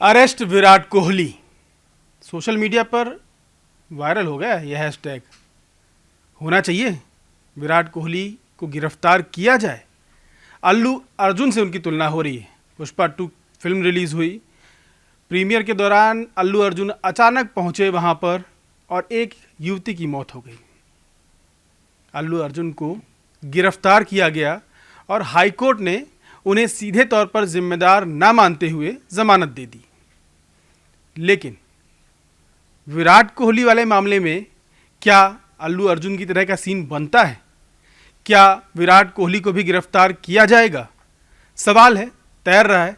Arrest Virat Kohli social media पर viral हो गया यह हैशटैग। होना चाहिए विराट कोहली को गिरफ्तार किया जाए। अल्लू अर्जुन से उनकी तुलना हो रही है। पुष्पा 2 फिल्म रिलीज हुई। प्रीमियर के दौरान अल्लू अर्जुन अचानक पहुंचे वहां पर और एक युवती की मौत हो गई। अल्लू अर्जुन को गिरफ्तार किया गया और हाईकोर्ट ने उन्हें सीधे तौर पर जिम्मेदार न मानते हुए जमानत दे दी। लेकिन विराट कोहली वाले मामले में क्या अल्लू अर्जुन की तरह का सीन बनता है? क्या विराट कोहली को भी गिरफ्तार किया जाएगा? सवाल है, तैर रहा है।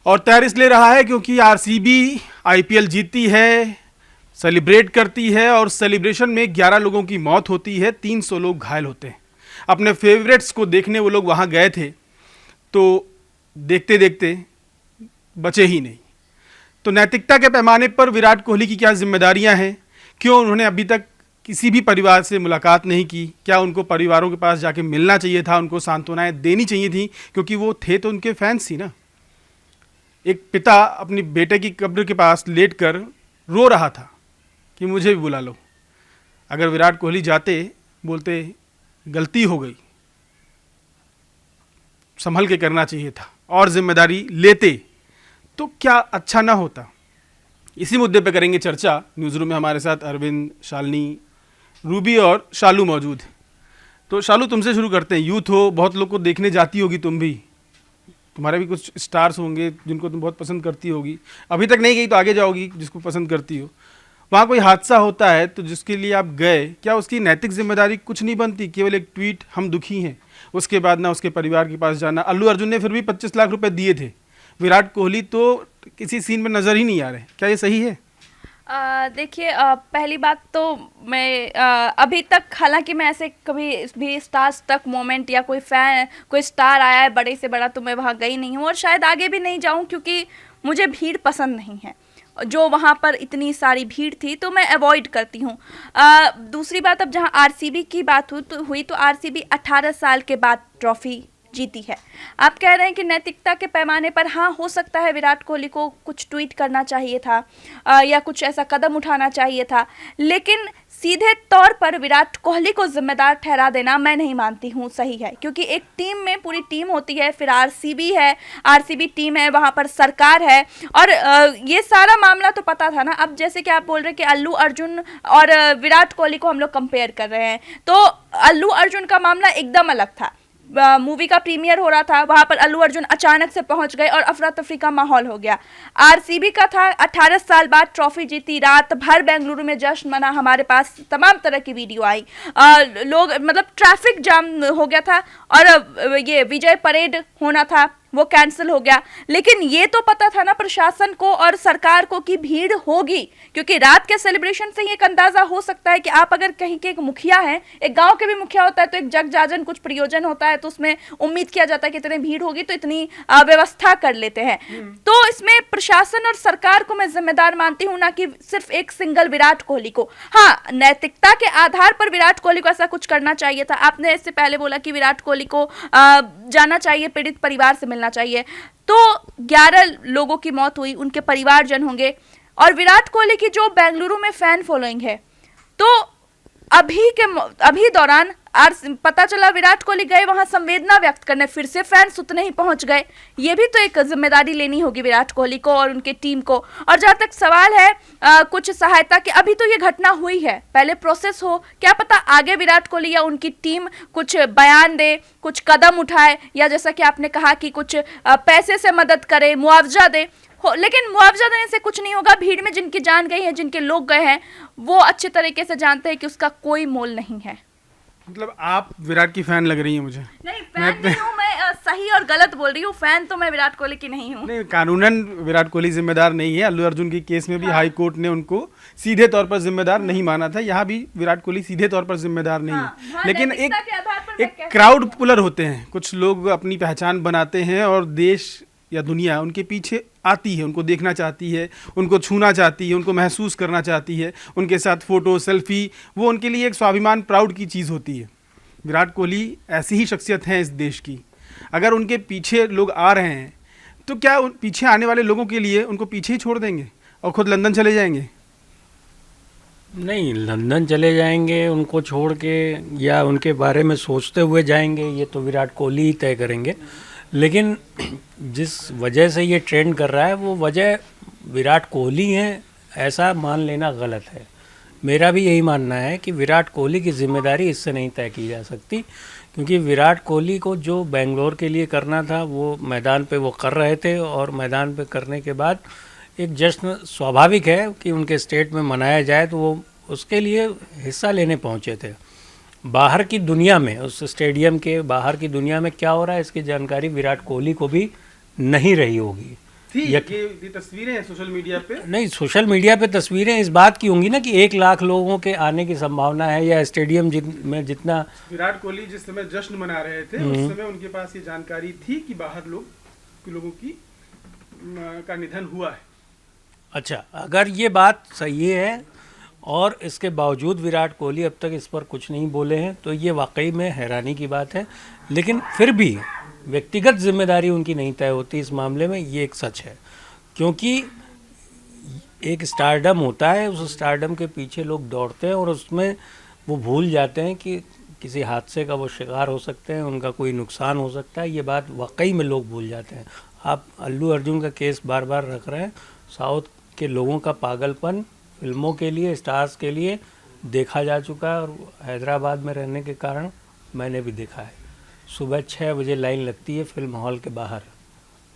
और तैर इसलिए रहा है क्योंकि आरसीबी आईपीएल जीतती है, सेलिब्रेट करती है और सेलिब्रेशन में 11 लोगों की मौत होती है, 300 लोग घायल होते हैं। अपने फेवरेट्स को देखने वो लोग वहाँ गए थे तो देखते देखते बचे ही नहीं। तो नैतिकता के पैमाने पर विराट कोहली की क्या जिम्मेदारियां हैं? क्यों उन्होंने अभी तक किसी भी परिवार से मुलाकात नहीं की? क्या उनको परिवारों के पास जाके मिलना चाहिए था? उनको सांत्वनाएं देनी चाहिए थी? क्योंकि वो थे तो उनके फैंस ही ना। एक पिता अपनी बेटे की कब्र के पास लेटकर रो रहा था कि मुझे भी बुला लो। अगर विराट कोहली जाते, बोलते गलती हो गई, संभल के करना चाहिए था और जिम्मेदारी लेते, तो क्या अच्छा ना होता? इसी मुद्दे पे करेंगे चर्चा। न्यूज़ रूम में हमारे साथ अरविंद, शालिनी, रूबी और शालू मौजूद हैं। तो शालू, तुमसे शुरू करते हैं। यूथ हो, बहुत लोग को देखने जाती होगी तुम भी, तुम्हारे भी कुछ स्टार्स होंगे जिनको तुम बहुत पसंद करती होगी। अभी तक नहीं गई तो आगे जाओगी जिसको पसंद करती हो। वहाँ कोई हादसा होता है तो जिसके लिए आप गए, क्या उसकी नैतिक जिम्मेदारी कुछ नहीं बनती? केवल एक ट्वीट, हम दुखी हैं, उसके बाद ना उसके परिवार के पास जाना। अल्लू अर्जुन ने फिर भी 25 लाख रुपए दिए थे। विराट कोहली तो किसी सीन में नजर ही नहीं आ रहे। क्या ये सही है? देखिए, पहली बात तो मैं अभी तक, हालांकि मैं ऐसे कभी भी स्टार्स तक मोमेंट या कोई स्टार आया है बड़े से बड़ा तो मैं वहाँ गई नहीं हूँ और शायद आगे भी नहीं जाऊँ, क्योंकि मुझे भीड़ पसंद नहीं है। जो वहाँ पर इतनी सारी भीड़ थी तो मैं अवॉइड करती हूँ। दूसरी बात, अब जहाँ आरसीबी की बात हुई तो आरसीबी 18 साल के बाद ट्रॉफी जीती है। आप कह रहे हैं कि नैतिकता के पैमाने पर हाँ, हो सकता है विराट कोहली को कुछ ट्वीट करना चाहिए था या कुछ ऐसा कदम उठाना चाहिए था, लेकिन सीधे तौर पर विराट कोहली को जिम्मेदार ठहरा देना मैं नहीं मानती हूँ सही है। क्योंकि एक टीम में पूरी टीम होती है, फिर आरसीबी है, आरसीबी टीम है, वहाँ पर सरकार है और ये सारा मामला तो पता था ना। अब जैसे कि आप बोल रहे हैं कि अल्लू अर्जुन और विराट कोहली को हम लोग कंपेयर कर रहे हैं, तो अल्लू अर्जुन का मामला एकदम अलग था। मूवी का प्रीमियर हो रहा था, वहां पर अल्लू अर्जुन अचानक से पहुंच गए और अफरा तफरी का माहौल हो गया। आरसीबी का था, 18 साल बाद ट्रॉफी जीती, रात भर बेंगलुरु में जश्न मना, हमारे पास तमाम तरह की वीडियो आई। लोग, मतलब ट्रैफिक जाम हो गया था और ये विजय परेड होना था वो कैंसिल हो गया। लेकिन ये तो पता था ना प्रशासन को और सरकार को कि भीड़ होगी, क्योंकि रात के सेलिब्रेशन से ही एक अंदाजा हो सकता है कि आप अगर कहीं के एक मुखिया हैं, एक गांव के भी मुखिया होता है तो एक जगजाजन कुछ प्रयोजन होता है तो उसमें उम्मीद किया जाता है कि इतनी भीड़ होगी तो इतनी व्यवस्था कर लेते हैं। तो इसमें प्रशासन और सरकार को मैं जिम्मेदार मानती हूँ, ना कि सिर्फ एक सिंगल विराट कोहली को। हाँ, नैतिकता के आधार पर विराट कोहली को ऐसा कुछ करना चाहिए था। आपने इससे पहले बोला कि विराट कोहली को जाना चाहिए, पीड़ित परिवार से मिलना चाहिए। तो 11 लोगों की मौत हुई, उनके परिवारजन होंगे और विराट कोहली की जो बेंगलुरु में फैन फॉलोइंग है, तो अभी दौरान पता चला विराट कोहली गए वहां संवेदना व्यक्त करने, फिर से फैंस उतने ही पहुंच गए। ये भी तो एक जिम्मेदारी लेनी होगी विराट कोहली को और उनके टीम को। और जहां तक सवाल है कुछ सहायता की, अभी तो ये घटना हुई है, पहले प्रोसेस हो, क्या पता आगे विराट कोहली या उनकी टीम कुछ बयान दे, कुछ कदम उठाए, या जैसा कि आपने कहा कि कुछ पैसे से मदद करे, मुआवजा दे लेकिन मुआवजा देने से कुछ नहीं होगा। भीड़ में जिनकी जान गई है, जिनके लोग गए हैं, वो अच्छे तरीके से जानते हैं कि उसका कोई मोल नहीं है। मतलब आप विराट की फैन लग रही हैं मुझे। नहीं, फैन नहीं हूँ मैं, सही और गलत बोल रही हूँ। फैन तो मैं विराट कोहली की नहीं हूँ। नहीं, कानूनन विराट कोहली जिम्मेदार नहीं है। अल्लू अर्जुन के केस में भी हाई कोर्ट ने उनको सीधे तौर पर जिम्मेदार नहीं माना था। यहाँ भी विराट कोहली सीधे तौर पर जिम्मेदार नहीं है। लेकिन एक क्राउड पुलर होते हैं, कुछ लोग अपनी पहचान बनाते हैं और देश या दुनिया उनके पीछे आती है, उनको देखना चाहती है, उनको छूना चाहती है, उनको महसूस करना चाहती है, उनके साथ फोटो, सेल्फी, वो उनके लिए एक स्वाभिमान, प्राउड की चीज़ होती है। विराट कोहली ऐसी ही शख्सियत है इस देश की। अगर उनके पीछे लोग आ रहे हैं तो क्या पीछे आने वाले लोगों के लिए उनको पीछे ही छोड़ देंगे और खुद लंदन चले जाएंगे? नहीं, लंदन चले जाएंगे उनको छोड़ के या उनके बारे में सोचते हुए जाएंगे, ये तो विराट कोहली ही तय करेंगे। लेकिन जिस वजह से ये ट्रेंड कर रहा है वो वजह विराट कोहली है, ऐसा मान लेना गलत है। मेरा भी यही मानना है कि विराट कोहली की जिम्मेदारी इससे नहीं तय की जा सकती, क्योंकि विराट कोहली को जो बेंगलोर के लिए करना था वो मैदान पे वो कर रहे थे, और मैदान पे करने के बाद एक जश्न स्वाभाविक है कि उनके स्टेट में मनाया जाए, तो वो उसके लिए हिस्सा लेने पहुंचे थे। बाहर की दुनिया में, उस स्टेडियम के बाहर की दुनिया में क्या हो रहा है इसकी जानकारी विराट कोहली को भी नहीं रही होगी। ये तस्वीरें हैं सोशल मीडिया पे? नहीं, सोशल मीडिया पे तस्वीरें इस बात की होंगी ना कि 1 लाख लोगों के आने की संभावना है, या स्टेडियम में जितना विराट कोहली जिस समय जश्न मना रहे थे उस समय उनके पास ये जानकारी थी कि बाहर लोगों की का निधन हुआ है। अच्छा, अगर ये बात सही है और इसके बावजूद विराट कोहली अब तक इस पर कुछ नहीं बोले हैं तो ये वाकई में हैरानी की बात है। लेकिन फिर भी व्यक्तिगत जिम्मेदारी उनकी नहीं तय होती इस मामले में, ये एक सच है। क्योंकि एक स्टारडम होता है, उस स्टारडम के पीछे लोग दौड़ते हैं और उसमें वो भूल जाते हैं कि किसी हादसे का वो शिकार हो सकते हैं, उनका कोई नुकसान हो सकता है। ये बात वाकई में लोग भूल जाते हैं। आप अल्लू अर्जुन का केस बार बार रख रहे हैं। साउथ के लोगों का पागलपन फिल्मों के लिए, स्टार्स के लिए देखा जा चुका है, और हैदराबाद में रहने के कारण मैंने भी देखा है। सुबह 6 बजे लाइन लगती है फिल्म हॉल के बाहर,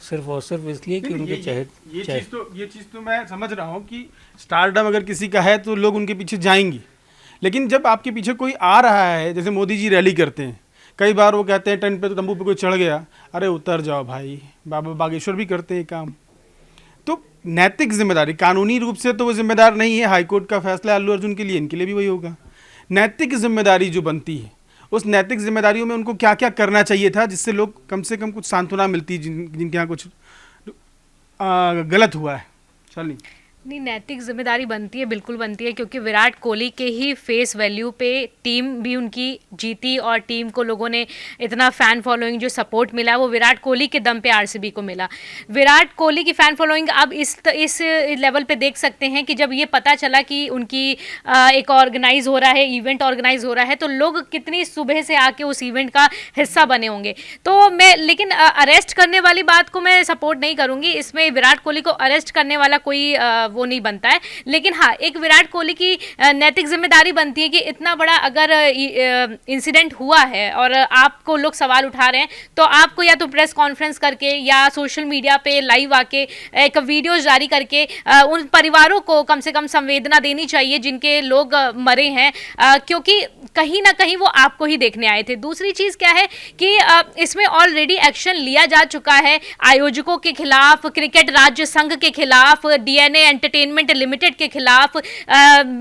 सिर्फ और सिर्फ इसलिए कि उनके ये चीज़ तो मैं समझ रहा हूँ कि स्टारडम अगर किसी का है तो लोग उनके पीछे जाएंगे। लेकिन जब आपके पीछे कोई आ रहा है, जैसे मोदी जी रैली करते हैं, कई बार वो कहते हैं टेंट पे, तो तंबू पे कोई चढ़ गया, अरे उतर जाओ भाई। बाबा बागेश्वर भी करते हैं काम। तो नैतिक जिम्मेदारी, कानूनी रूप से तो वो जिम्मेदार नहीं है, हाईकोर्ट का फैसला अल्लू अर्जुन के लिए, इनके लिए भी वही होगा। नैतिक जिम्मेदारी जो बनती है, उस नैतिक जिम्मेदारियों में उनको क्या क्या करना चाहिए था जिससे लोग कम से कम कुछ सांत्वना मिलती, जिनके यहाँ कुछ गलत हुआ है। चलिए, नहीं, नैतिक जिम्मेदारी बनती है, बिल्कुल बनती है, क्योंकि विराट कोहली के ही फेस वैल्यू पे टीम भी उनकी जीती, और टीम को लोगों ने इतना फ़ैन फॉलोइंग जो सपोर्ट मिला वो विराट कोहली के दम पे आरसीबी को मिला। विराट कोहली की फ़ैन फॉलोइंग अब इस लेवल पे देख सकते हैं कि जब ये पता चला कि उनकी एक ऑर्गेनाइज हो रहा है, इवेंट ऑर्गेनाइज हो रहा है, तो लोग कितनी सुबह से आके उस इवेंट का हिस्सा बने होंगे। तो मैं लेकिन अरेस्ट करने वाली बात को मैं सपोर्ट नहीं करूँगी। इसमें विराट कोहली को अरेस्ट करने वाला कोई वो नहीं बनता है। लेकिन हाँ, एक विराट कोहली की नैतिक जिम्मेदारी बनती है कि इतना बड़ा अगर इंसिडेंट हुआ है और आपको लोग सवाल उठा रहे हैं, तो आपको या तो प्रेस कॉन्फ्रेंस करके या सोशल मीडिया पे लाइव आके एक वीडियो जारी करके उन परिवारों को कम से कम संवेदना देनी चाहिए जिनके लोग मरे हैं, क्योंकि कहीं ना कहीं वो आपको ही देखने आए थे। दूसरी चीज़ क्या है कि इसमें ऑलरेडी एक्शन लिया जा चुका है आयोजकों के खिलाफ, क्रिकेट राज्य संघ के खिलाफ, डीएनए एंटरटेनमेंट लिमिटेड के खिलाफ,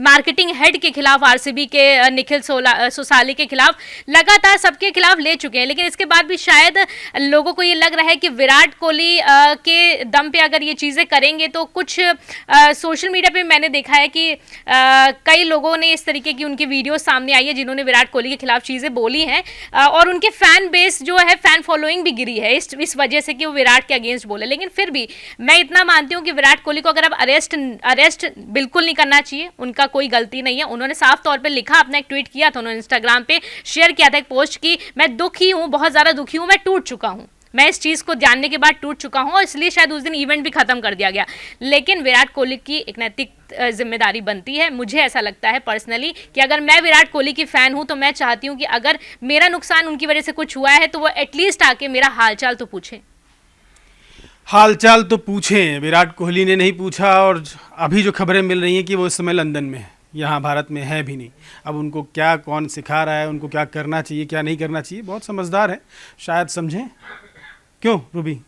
मार्केटिंग हेड के खिलाफ, आरसीबी के निखिल सोसाली के खिलाफ, लगातार सबके खिलाफ ले चुके हैं। लेकिन इसके बाद भी शायद लोगों को ये लग रहा है कि विराट कोहली के दम पे अगर ये चीज़ें करेंगे तो कुछ सोशल मीडिया पे मैंने देखा है कि कई लोगों ने इस तरीके की उनकी वीडियो सामने आई है जिन्होंने विराट कोहली के खिलाफ चीज़ें बोली हैं, और उनके फैन बेस जो है, फैन फॉलोइंग भी गिरी है इस वजह से कि वो विराट के अगेंस्ट बोले। लेकिन फिर भी मैं इतना मानती हूँ कि विराट कोहली को अगर अब अरेस्ट बिल्कुल नहीं करना चाहिए, उनका कोई गलती नहीं है। उन्होंने साफ तौर पे लिखा, अपना एक ट्वीट किया था, उन्होंने इंस्टाग्राम पे शेयर किया था एक पोस्ट की, मैं दुखी हूँ, बहुत ज़्यादा दुखी हूँ, मैं टूट चुका हूँ, मैं इस चीज़ को जानने के बाद टूट चुका हूँ, और इसलिए शायद उस दिन इवेंट भी खत्म कर दिया गया। लेकिन विराट कोहली की एक नैतिक जिम्मेदारी बनती है। मुझे ऐसा लगता है पर्सनली कि अगर मैं विराट कोहली की फ़ैन हूँ तो मैं चाहती हूँ कि अगर मेरा नुकसान उनकी वजह से कुछ हुआ है तो वो एटलीस्ट आके मेरा हालचाल तो पूछें। हालचाल तो पूछें, विराट कोहली ने नहीं पूछा, और अभी जो खबरें मिल रही हैं कि वो इस समय लंदन में है, यहाँ भारत में है भी नहीं। अब उनको क्या कौन सिखा रहा है, उनको क्या करना चाहिए क्या नहीं करना चाहिए, बहुत समझदार है, शायद समझें। क्यों रूबी?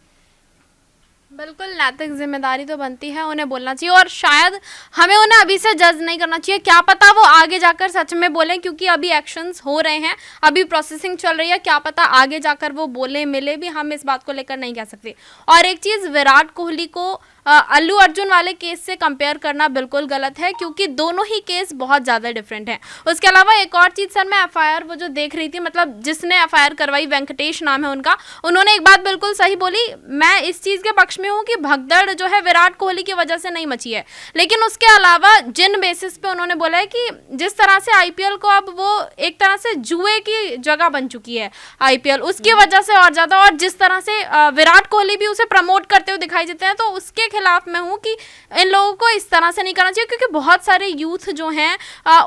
बिल्कुल, नैतिक जिम्मेदारी तो बनती है, उन्हें बोलना चाहिए, और शायद हमें उन्हें अभी से जज नहीं करना चाहिए। क्या पता वो आगे जाकर सच में बोलें, क्योंकि अभी एक्शंस हो रहे हैं, अभी प्रोसेसिंग चल रही है, क्या पता आगे जाकर वो बोले, मिले भी, हम इस बात को लेकर नहीं कह सकते। और एक चीज़, विराट कोहली को अल्लू अर्जुन वाले केस से कंपेयर करना बिल्कुल गलत है, क्योंकि दोनों ही केस बहुत ज़्यादा डिफरेंट हैं। उसके अलावा एक और चीज़ सर, मैं एफआईआर वो जो देख रही थी, मतलब जिसने एफआईआर करवाई, वेंकटेश नाम है उनका, उन्होंने एक बात बिल्कुल सही बोली। मैं इस चीज़ के पक्ष में हूँ कि भगदड़ जो है विराट कोहली की वजह से नहीं मची है, लेकिन उसके अलावा जिन बेसिस पे उन्होंने बोला है कि जिस तरह से आईपीएल को अब वो एक तरह से जुए की जगह बन चुकी है आईपीएल, उसकी वजह से और ज़्यादा, और जिस तरह से विराट कोहली भी उसे प्रमोट करते हुए दिखाई देते हैं, तो उसके खिलाफ मैं हूँ कि इन लोगों को इस तरह से नहीं करना चाहिए, क्योंकि बहुत सारे यूथ जो हैं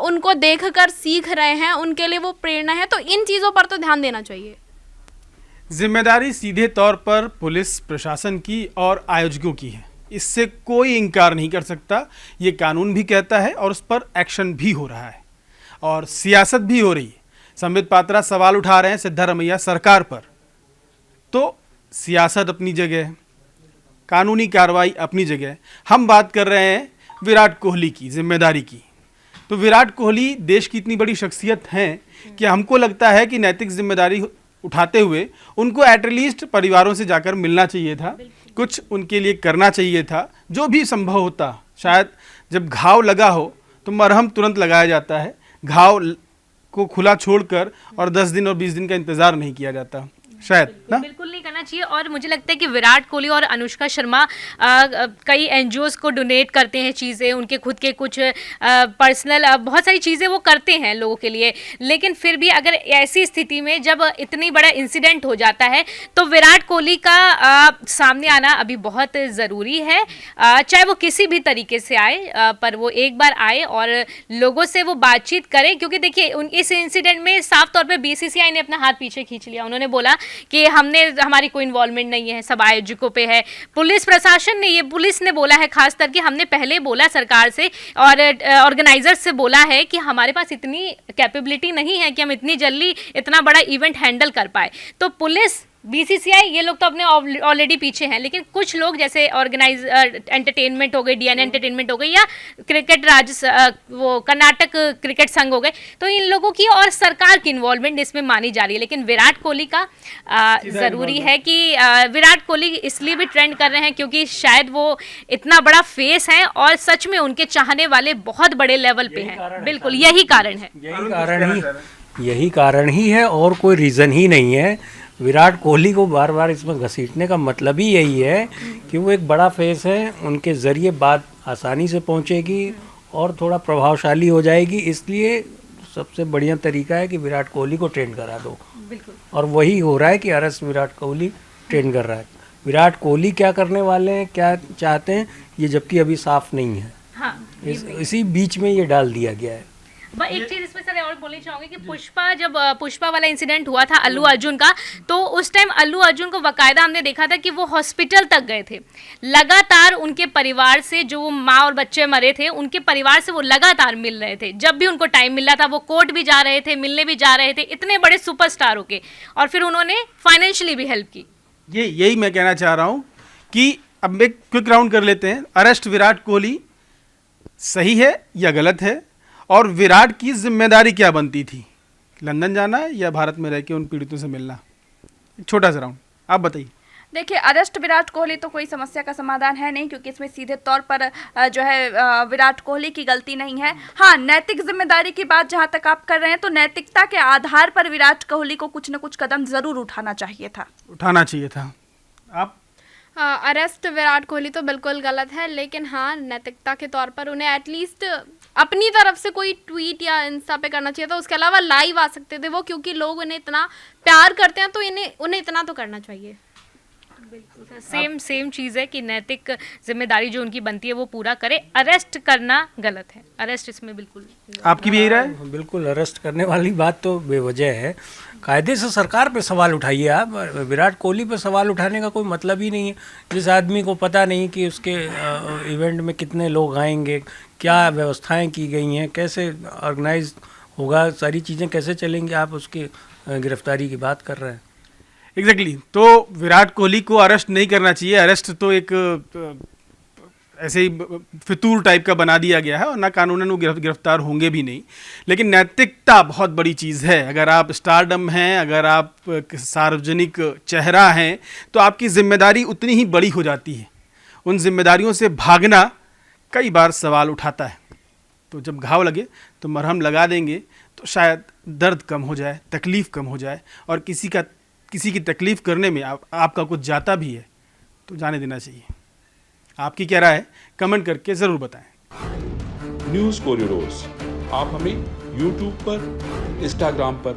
उनको देखकर सीख रहे हैं, उनके लिए वो प्रेरणा है, तो इन चीज़ों पर तो ध्यान देना चाहिए। जिम्मेदारी सीधे तौर पर पुलिस प्रशासन की और आयोजकों की है, इससे कोई इनकार नहीं कर सकता। ये कानून भी कहता है और उस पर एक्शन भी हो रहा है और सियासत भी हो रही है। संबित पात्रा सवाल उठा रहे हैं सिद्धारमैया सरकार पर, तो सियासत अपनी जगह है, कानूनी कार्रवाई अपनी जगह है। हम बात कर रहे हैं विराट कोहली की जिम्मेदारी की। तो विराट कोहली देश की इतनी बड़ी शख्सियत हैं कि हमको लगता है कि नैतिक जिम्मेदारी उठाते हुए उनको एटलीस्ट परिवारों से जाकर मिलना चाहिए था, कुछ उनके लिए करना चाहिए था, जो भी संभव होता। शायद जब घाव लगा हो तो मरहम तुरंत लगाया जाता है, घाव को खुला छोड़कर और 10 दिन और 20 दिन का इंतजार नहीं किया जाता, शायद ना। बिल्कुल नहीं करना चाहिए। और मुझे लगता है कि विराट कोहली और अनुष्का शर्मा कई एनजीओज को डोनेट करते हैं चीज़ें, उनके खुद के कुछ पर्सनल बहुत सारी चीज़ें वो करते हैं लोगों के लिए, लेकिन फिर भी अगर ऐसी स्थिति में जब इतनी बड़ा इंसिडेंट हो जाता है तो विराट कोहली का सामने आना अभी बहुत ज़रूरी है। चाहे वो किसी भी तरीके से आए, पर वो एक बार आए और लोगों से वो बातचीत करें, क्योंकि देखिए इस इंसिडेंट में साफ तौर पे बीसीसीआई ने अपना हाथ पीछे खींच लिया। उन्होंने बोला कि हमारी कोई इन्वॉल्वमेंट नहीं है, सब आयोजकों पे है। पुलिस प्रशासन ने, पुलिस ने बोला है खास करके, हमने पहले बोला सरकार से और ऑर्गेनाइजर्स से बोला है कि हमारे पास इतनी कैपेबिलिटी नहीं है कि हम इतनी जल्दी इतना बड़ा इवेंट हैंडल कर पाए। तो पुलिस, बीसीसीआई, ये लोग तो अपने ऑलरेडी पीछे हैं, लेकिन कुछ लोग जैसे ऑर्गेनाइज एंटरटेनमेंट हो गई, डीएन एंटरटेनमेंट हो गई, या क्रिकेट वो कर्नाटक क्रिकेट संघ हो गए, तो इन लोगों की और सरकार की इन्वॉल्वमेंट इसमें मानी जा रही है। लेकिन विराट कोहली का ज़रूरी है कि विराट कोहली इसलिए भी ट्रेंड कर रहे हैं क्योंकि शायद वो इतना बड़ा फेस है और सच में उनके चाहने वाले बहुत बड़े लेवल पे हैं। बिल्कुल यही कारण है, यही कारण ही है और कोई रीज़न ही नहीं है। विराट कोहली को बार बार इसमें घसीटने का मतलब ही यही है कि वो एक बड़ा फेस है, उनके ज़रिए बात आसानी से पहुंचेगी और थोड़ा प्रभावशाली हो जाएगी। इसलिए सबसे बढ़िया तरीका है कि विराट कोहली को ट्रेंड करा दो, और वही हो रहा है कि अरेस्ट विराट कोहली ट्रेंड कर रहा है। विराट कोहली क्या करने वाले हैं, क्या चाहते हैं, ये जबकि अभी साफ नहीं है। हाँ, इसी बीच में ये डाल दिया गया है। एक चीज इसमें सर और बोलना चाहूंगी कि जब पुष्पा वाला इंसिडेंट हुआ था अल्लू अर्जुन का, तो उस टाइम अल्लू अर्जुन को बकायदा हमने देखा था कि वो हॉस्पिटल तक गए थे। लगातार उनके परिवार से, जो माँ और बच्चे मरे थे, उनके परिवार से वो लगातार मिल रहे थे। जब भी उनको टाइम मिला था वो कोर्ट भी जा रहे थे, मिलने भी जा रहे थे, इतने बड़े सुपरस्टार होके, और फिर उन्होंने फाइनेंशियली भी हेल्प की। यही मैं कहना चाह रहा हूँ कि अब एक क्विक राउंड कर लेते हैं। अरेस्ट विराट कोहली सही है या गलत है, और विराट की जिम्मेदारी क्या बनती थी, लंदन जाना या भारत में रह के उन पीड़ितों से मिलना? एक छोटा सा राउंड आप बताइए। देखिए, अरेस्ट विराट कोहली तो कोई समस्या का समाधान है नहीं, क्योंकि इसमें सीधे तौर पर जो है विराट कोहली की गलती नहीं है। हाँ, नैतिक जिम्मेदारी की बात जहाँ तक आप कर रहे हैं, तो नैतिकता के आधार पर विराट कोहली को कुछ न कुछ कदम ज़रूर उठाना चाहिए था। आप? अरेस्ट विराट कोहली तो बिल्कुल गलत है, लेकिन हाँ, नैतिकता के तौर पर उन्हें एटलीस्ट अपनी तरफ से कोई ट्वीट या इंस्टा पे करना चाहिए था। उसके अलावा लाइव आ सकते थे वो, क्योंकि लोग उन्हें इतना प्यार करते हैं, तो उन्हें इतना तो करना चाहिए। बिल्कुल सेम चीज़ है कि नैतिक जिम्मेदारी जो उनकी बनती है वो पूरा करे। अरेस्ट करना गलत है, अरेस्ट इसमें बिल्कुल। आपकी भी यही राय? बिल्कुल, अरेस्ट करने वाली बात तो बेवजह है। कायदे से सरकार पे सवाल उठाइए आप, विराट कोहली पे सवाल उठाने का कोई मतलब ही नहीं है। जिस आदमी को पता नहीं कि उसके इवेंट में कितने लोग आएंगे, क्या व्यवस्थाएं की गई हैं, कैसे ऑर्गेनाइज होगा, सारी चीज़ें कैसे चलेंगी, आप उसकी गिरफ्तारी की बात कर रहे हैं। एग्जैक्टली तो विराट कोहली को अरेस्ट नहीं करना चाहिए। अरेस्ट तो एक ऐसे ही फितूर टाइप का बना दिया गया है और ना कानूनन वो गिरफ्तार होंगे भी नहीं। लेकिन नैतिकता बहुत बड़ी चीज़ है। अगर आप स्टारडम हैं, अगर आप सार्वजनिक चेहरा हैं, तो आपकी जिम्मेदारी उतनी ही बड़ी हो जाती है, उन जिम्मेदारियों से भागना कई बार सवाल उठाता है। तो जब घाव लगे तो मरहम लगा देंगे तो शायद दर्द कम हो जाए, तकलीफ़ कम हो जाए, और किसी की तकलीफ़ करने में आपका कुछ जाता भी है तो जाने देना चाहिए। आपकी क्या राय है, कमेंट करके ज़रूर बताएं। न्यूज़ कोरिडोर्स आप हमें यूट्यूब पर, इंस्टाग्राम पर,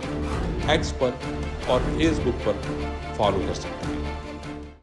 एक्स पर और फेसबुक पर फॉलो कर सकते हैं।